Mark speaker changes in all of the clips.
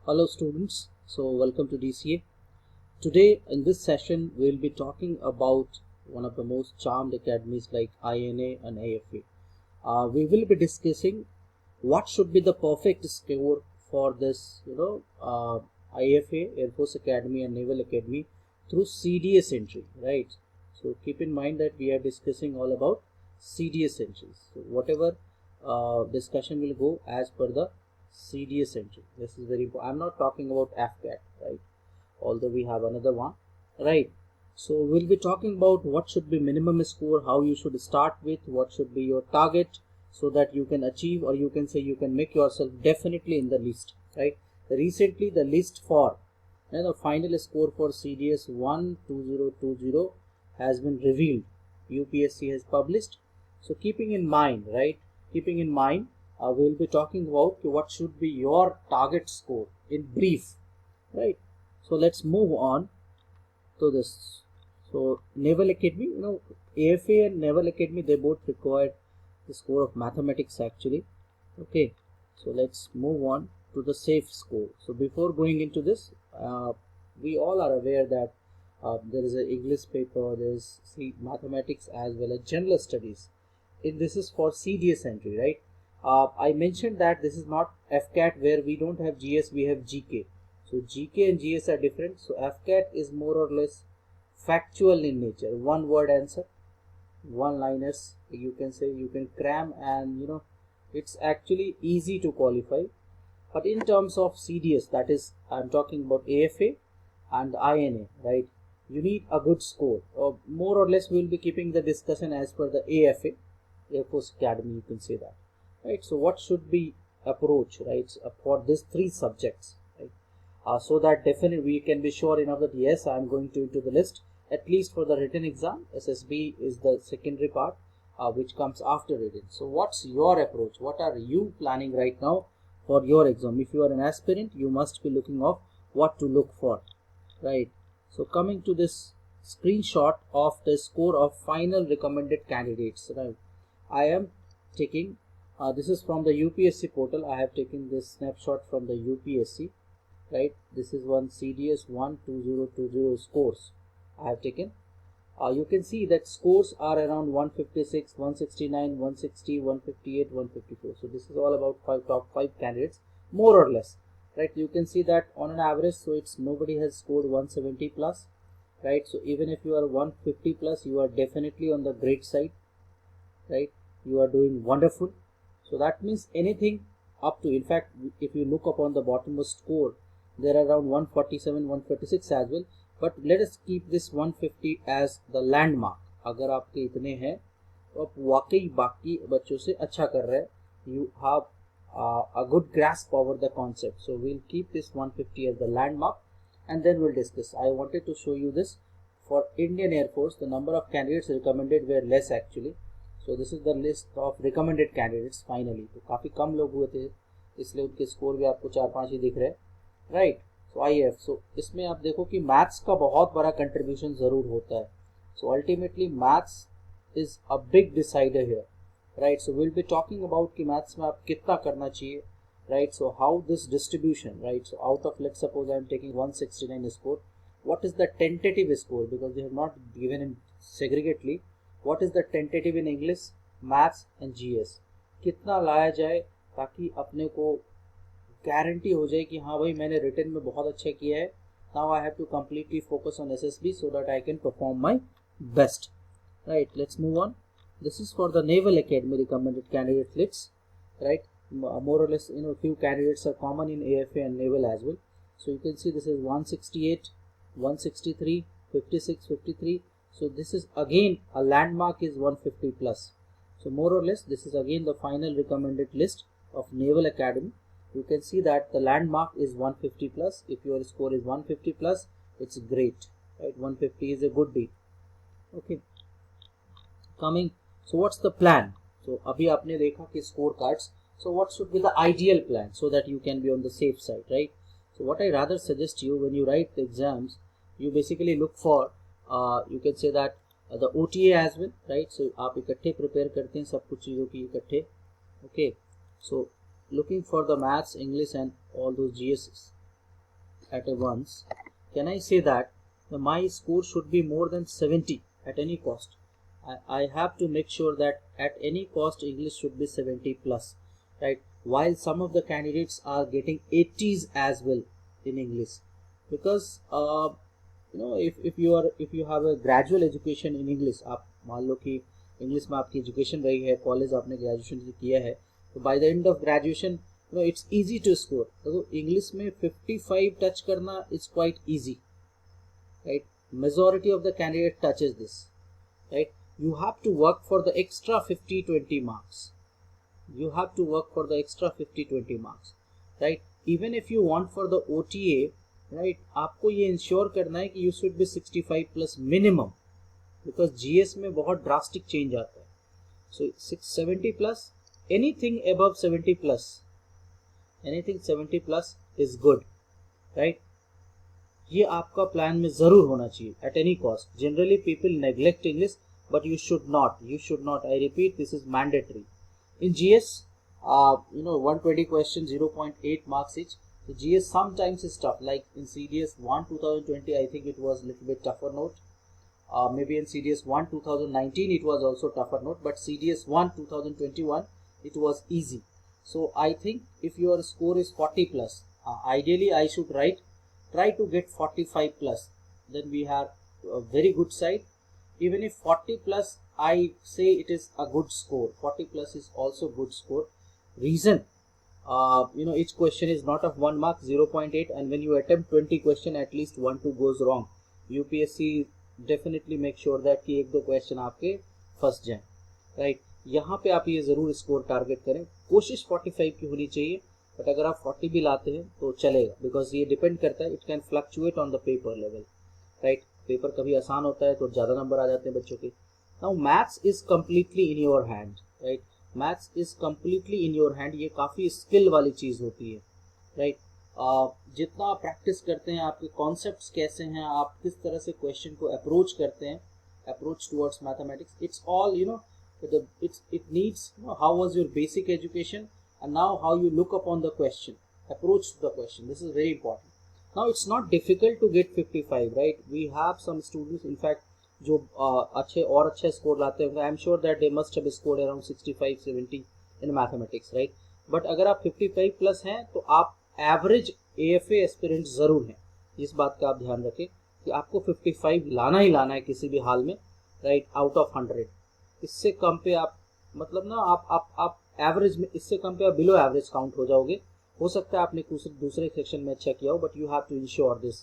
Speaker 1: Hello students, so welcome to DCA. Today in this session we'll be talking about one of the most charmed academies like INA and AFA. We will be discussing what should be the perfect score for this, IFA, Air Force Academy and Naval Academy through CDS entry, right? So keep in mind that we are discussing all about CDS entries. So whatever discussion will go as per the CDS entry. This is very important. I'm not talking about AFCAT, right? Although we have another one, right? So we'll be talking about what should be minimum score, how you should start with, what should be your target, so that you can achieve, or you can say you can make yourself definitely in the list, right? Recently the list for the final score for CDS 12020 has been revealed. UPSC has published. So keeping in mind, right? Keeping in mind, we'll be talking about what should be your target score in brief, right? So let's move on to this. So Naval Academy, AFA and Naval Academy, they both require the score of mathematics actually. Okay, so let's move on to the safe score. So before going into this, we all are aware that there is an English paper, there is mathematics as well as general studies. This is for CDS entry, right? I mentioned that this is not FCAT where we don't have GS, we have GK. So GK and GS are different. So FCAT is more or less factual in nature, one word answer, one liners, you can say, you can cram, and it's actually easy to qualify. But in terms of CDS, that is, I'm talking about AFA and INA, right? You need a good score, or more or less we'll be keeping the discussion as per the AFA, Air Force Academy, you can say that, right? So what should be approach, right, for these three subjects, right? So that definitely we can be sure enough that yes, I'm going to into the list, at least for the written exam. SSB is the secondary part, which comes after written. So what's your approach? What are you planning right now for your exam? If you are an aspirant, you must be looking of what to look for, right? So coming to this screenshot of the score of final recommended candidates, right? I am taking, this is from the UPSC portal. I have taken this snapshot from the UPSC, right? This is one CDS 12020 scores I have taken. You can see that scores are around 156, 169, 160, 158, 154. So this is all about top 5 candidates, more or less, right? You can see that on an average, so it's nobody has scored 170 plus, right? So even if you are 150 plus, you are definitely on the great side, right? You are doing wonderful. So that means anything up to, in fact, if you look upon the bottommost score, there are around 147, 146 as well. But let us keep this 150 as the landmark. अगर आपके इतने हैं तो आप वाकई बाकी बच्चों से अच्छा कर रहे हैं. You have a good grasp over the concept. So we'll keep this 150 as the landmark, and then we'll discuss. I wanted to show you this. For Indian Air Force, the number of candidates recommended were less actually. So this is the list of recommended candidates finally. तो काफ़ी कम लोग हुए थे, इसलिए उनके score भी आपको 4-5 ही दिख रहे हैं, राइट? सो IF, सो इसमें आप देखो कि मैथ्स का बहुत बड़ा कंट्रीब्यूशन ज़रूर होता है. So ultimately maths is a big decider here, right? So will be talking about कि मैथ्स में आप कितना करना चाहिए, right? So how this distribution, right? So out of, let's suppose I'm taking 169 score, what is the tentative score, because they have not given in segregately. What is the tentative in English, maths and GS? कितना लाया जाए ताकि अपने को guarantee हो जाए कि हाँ भाई मैंने रिटर्न में बहुत अच्छा किया है. Now I have to completely focus on SSB so that I can perform my best, right? Let's move on. This is for the Naval Academy recommended candidate lists, right? More or less, few candidates are common in AFA and Naval as well. So you can see this is 168, 163, 56, 53. So this is again a landmark is 150 plus. So more or less this is again the final recommended list of Naval Academy. You can see that the landmark is 150 plus. If your score is 150 plus, it's great, right? 150 is a good deal. Okay, coming, so what's the plan? So abhi aapne dekha ki score cards. So what should be the ideal plan so that you can be on the safe side, right? So what I rather suggest you, when you write the exams, you basically look for, you can say that the OTA as well, right? So आप इकट्ठे prepare करते हैं सब कुछ चीज़ों की इकट्ठे. Okay, so looking for the maths, English and all those GSs, at a once, can I say that my score should be more than 70 at any cost? I have to make sure that at any cost English should be 70 plus, right? While some of the candidates are getting 80s as well in English, because if you have a gradual education in English, आप मान लो कि English में आपकी education रही है, college आपने graduation किया है, तो by the end of graduation it's easy to score. तो इंग्लिश में 55 टच करना is quite easy, right? Majority of the candidate touches this, right? You have to work for the extra 50-20 marks. You have to work for the extra 50-20 marks, right? Even if you want for the OTA, right, आपको ये ensure करना है कि you should be 65 plus minimum, because GS में बहुत drastic change आता है. So 670 plus, anything above 70 plus, anything 70 plus is good, right? ये आपका प्लान में जरूर होना चाहिए at any cost. Generally people neglect English, but you should not. I repeat, this is mandatory. In GS, 120 questions, 0.8 marks each. So GS sometimes is tough. Like in CDS 1 2020, I think it was a little bit tougher note. Maybe in CDS 1 2019, it was also tougher note. But CDS 1 2021, it was easy. So I think if your score is 40 plus, ideally I should try to get 45 plus. Then we have a very good side. Even if 40 plus, I say it is a good score. 40 plus is also good score. Reason, each question is not of 1 mark, 0.8, and when you attempt 20 question, at least 1-2 goes wrong. UPSC definitely make sure that कि 1-2 question आपके फंस जाएं, right? यहाँ पे आप ये ज़रूर score target करें. कोशिश 45 की होनी चाहिए, बट अगर आप 40 भी लाते हैं तो चलेगा, बिकॉज ये डिपेंड करता है, it can fluctuate on the paper level, right? Paper कभी आसान होता है तो ज़्यादा नंबर आ जाते हैं बच्चों के. Now maths is completely in your hand, right? Maths is completely in your hand. ये काफ़ी स्किल वाली चीज़ होती है, राइट? जितना आप प्रैक्टिस करते हैं, आपके कॉन्सेप्ट्स कैसे हैं, आप किस तरह से क्वेश्चन को अप्रोच करते हैं, approach towards mathematics, it's all it needs, how was your basic education, and now how you look upon the question, approach to the question. This is very important. Now it's not difficult to get 55, right? We have some students, in fact, जो अच्छे score लाते होंगे. I am sure that they must have scored around 65-70 in mathematics, right? But अगर आप 55 plus हैं तो आप average AFA aspirant ज़रूर हैं. इस बात का आप ध्यान रखें कि आपको 55 लाना ही लाना है किसी भी हाल में, राइट? Out of 100. इससे कम पे आप मतलब ना आप एवरेज में, इससे कम पे आप बिलो एवरेज काउंट हो जाओगे. हो सकता है आपने दूसरे सेक्शन में अच्छा किया हो, but you have to ensure this,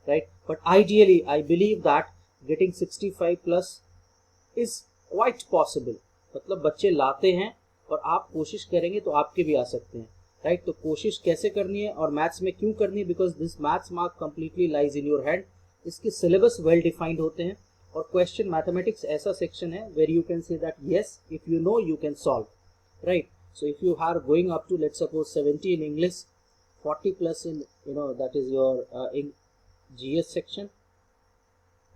Speaker 1: right? But ideally I believe that getting 65 plus is quite possible. मतलब बच्चे लाते हैं और आप कोशिश करेंगे तो आपके भी आ सकते हैं, राइट? तो कोशिश कैसे करनी है और मैथ्स में क्यों करनी है? Because this maths mark completely lies in your hand. इसके सिलेबस वेल डिफाइंड होते हैं, और क्वेश्चन मैथमेटिक्स ऐसा सेक्शन है where you can say that yes, if you know you can solve, right? So if you are going up to, let's suppose, 70 in English, 40 plus in, that is your in GS section,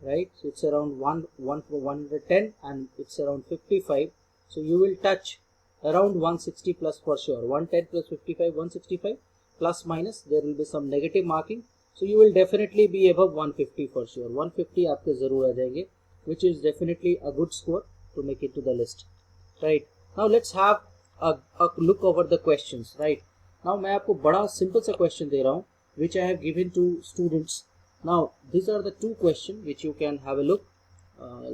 Speaker 1: right? So it's around 110 and it's around 55. So you will touch around 160 plus for sure. 110 plus 55, 165 plus minus. There will be some negative marking. So you will definitely be above 150 for sure. 150 आपके ज़रूर आ जाएंगे, which is definitely a good score to make it to the list, right? Now let's have a look over the questions, right? Now मैं आपको बड़ा simple सा question दे रहा हूँ which I have given to students. Now these are the two questions which you can have a look.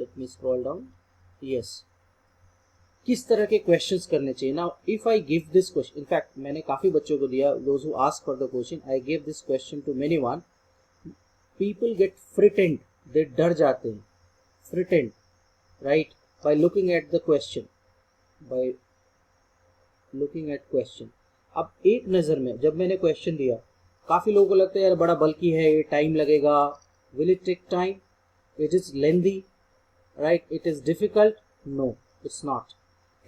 Speaker 1: Let me scroll down. Yes, किस तरह के questions करने चाहिए? Now if I give this question, in fact मैंने काफ़ी बच्चों को दिया, those who ask for the question, I gave this question to many one. People get frightened, they डर जाते हैं, frightened, right? By looking at the question, by looking at question. अब एक नज़र में जब मैंने क्वेश्चन दिया, काफ़ी लोगों को लगता है यार बड़ा बल्कि है, ये टाइम लगेगा. Will it take time? It is lengthy, right? It is difficult? No, it's not.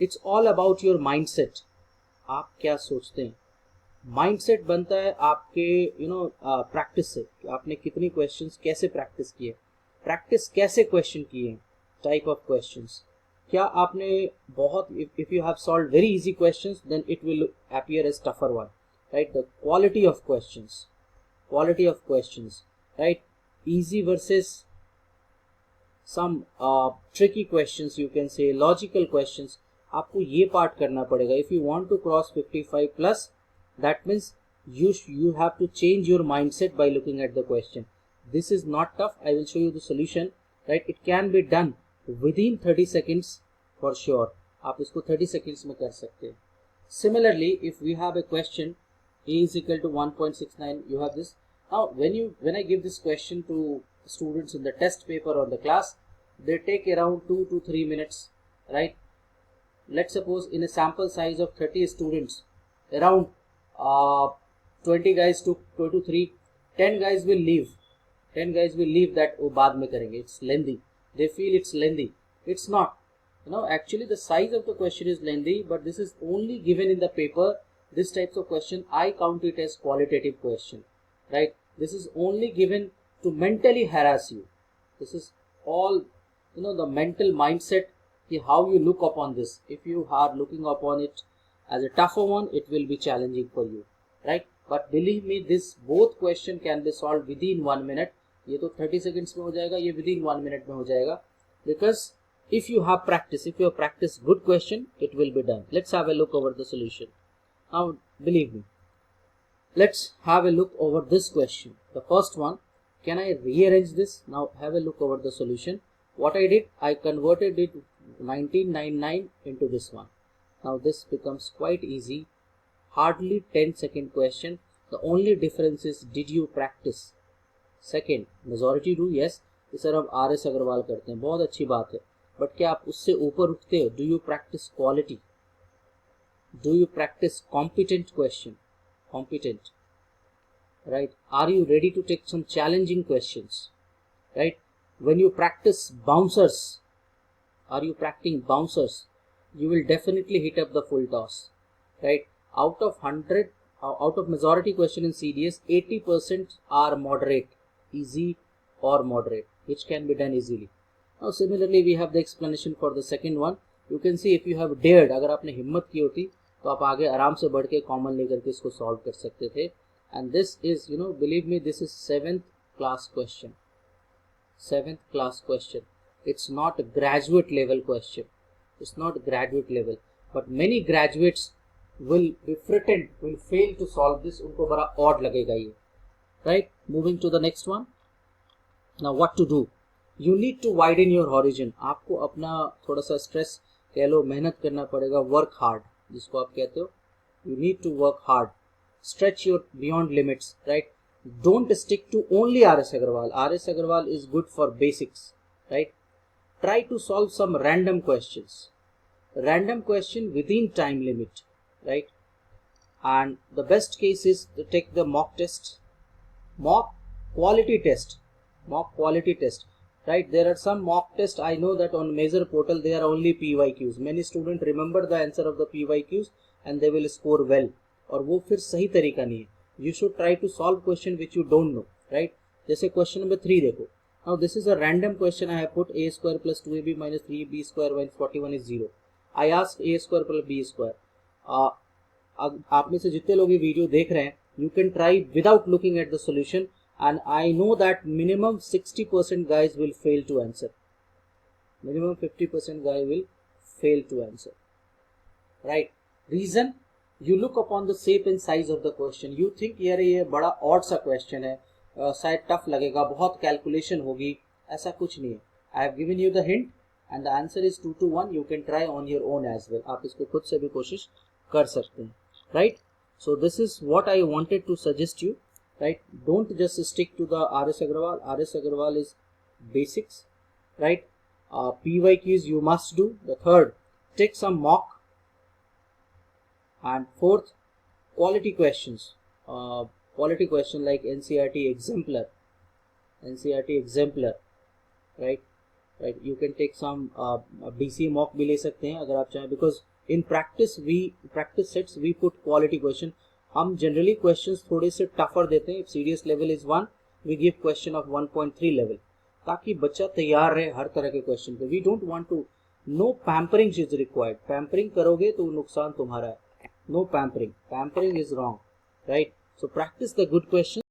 Speaker 1: It's all about your mindset. आप क्या सोचते हैं? माइंडसेट बनता है आपके प्रैक्टिस से, कि आपने कितनी क्वेश्चंस कैसे प्रैक्टिस किए, प्रैक्टिस कैसे क्वेश्चन किए, टाइप ऑफ क्वेश्चंस. क्या आपने बहुत, if you have solved very easy questions, then it will appear as tougher one, right? The quality of questions, quality of questions, right? Easy versus some tricky questions, you can say logical questions. आपको ये part करना पड़ेगा. If you want to cross 55 plus, that means you have to change your mindset by looking at the question. This is not tough. I will show you the solution, right? It can be done within 30 seconds for sure. आप इसको 30 seconds में कर सकते हैं. Similarly, if we have a question, a is equal to 1.69, you have this. Now, when I give this question to students in the test paper or the class, they take around 2 to 3 minutes, right? Let's suppose in a sample size of 30 students, around 20 guys took 2 to 3, 10 guys will leave. 10 guys will leave that oh baad mein karenge, it's lengthy. They feel it's lengthy. It's not. Actually the size of the question is lengthy, but this is only given in the paper. This types of question, I count it as qualitative question, right? This is only given to mentally harass you. This is all, the mental mindset, how you look upon this. If you are looking upon it as a tougher one, it will be challenging for you, right? But believe me, this both question can be solved within 1 minute. ये तो 30 seconds में हो जाएगा, ये within 1 minute में हो जाएगा. Because if you have practiced good question, it will be done. Let's have a look over the solution. Now, believe me, let's have a look over this question. The first one, can I rearrange this? Now, have a look over the solution. What I did, I converted it 1999 into this one. Now, this becomes quite easy. Hardly 10-second question. The only difference is, did you practice? Second, majority do, yes. ये sir अब RS Agarwal करते हैं, बहुत अच्छी बात है. But क्या आप उससे ऊपर उठते हो? Do you practice quality? Do you practice competent question? Competent, right? Are you ready to take some challenging questions, right? When you practice bouncers, are you practicing bouncers? You will definitely hit up the full toss, right? Out of 100, out of majority question in CDS, 80% are moderate, easy or moderate, which can be done easily. Now similarly, we have the explanation for the second one. You can see if you have dared, अगर आपने हिम्मत की होती तो आप आगे आराम से बढ़ के कॉमन लेकर के इसको सॉल्व कर सकते थे. And this is, believe me, this is 7th class question. 7th class question. It's not a graduate level question. It's not graduate level. But many graduates will be frightened, will fail to solve this. उनको बड़ा odd लगेगा ये. Right? Moving to the next one. Now what to do? You need to widen your horizon. आपको अपना थोड़ा सा stress कह लो, मेहनत करना पड़ेगा. Work hard, जिसको आप कहते हो. You need to work hard. Stretch your beyond limits, right? Don't stick to only RS Agarwal. RS Agarwal is good for basics, right? Try to solve some random questions. Random question within time limit, right? And the best case is to take the mock test. Mock quality test. Mock quality test. Right, there are some mock tests. I know that on Major Portal they are only PYQs. Many students remember the answer of the PYQs and they will score well. और वो फिर सही तरीका नहीं है. You should try to solve question which you don't know, right? जैसे question number 3 देखो. Now this is a random question. I have put a square plus 2ab minus 3b square minus 41 is 0. I asked a square plus b square. आप में से जितने लोग ये video देख रहे हैं, you can try without looking at the solution. And I know that minimum 60% guys will fail to answer. Minimum 50% guy will fail to answer. Right? Reason? You look upon the shape and size of the question. You think यार ये बड़ा odd सा question है, शायद tough लगेगा, बहुत calculation होगी. ऐसा कुछ नहीं है. I have given you the hint and the answer is 2 to 1. You can try on your own as well. आप इसको खुद से भी कोशिश कर सकते हैं. Right? So this is what I wanted to suggest you. Right? Don't just stick to the RS Agarwal. RS Agarwal is basics, right? PYQs you must do. The third, take some mock. And fourth, quality questions. Quality question like NCERT exemplar. NCERT exemplar, right? Right. You can take some DC mock भी ले सकते हैं अगर आप चाहें. Because in practice sets we put quality question. हम generally questions थोड़े से टफर देते हैं. If serious level is 1, we give question of 1.3 level, ताकि बच्चा तैयार रहे हर तरह के क्वेश्चन पे. We don't want to, no pampering is required. Pampering करोगे तो नुकसान तुम्हारा है. No pampering, pampering is wrong, right? So practice the good question.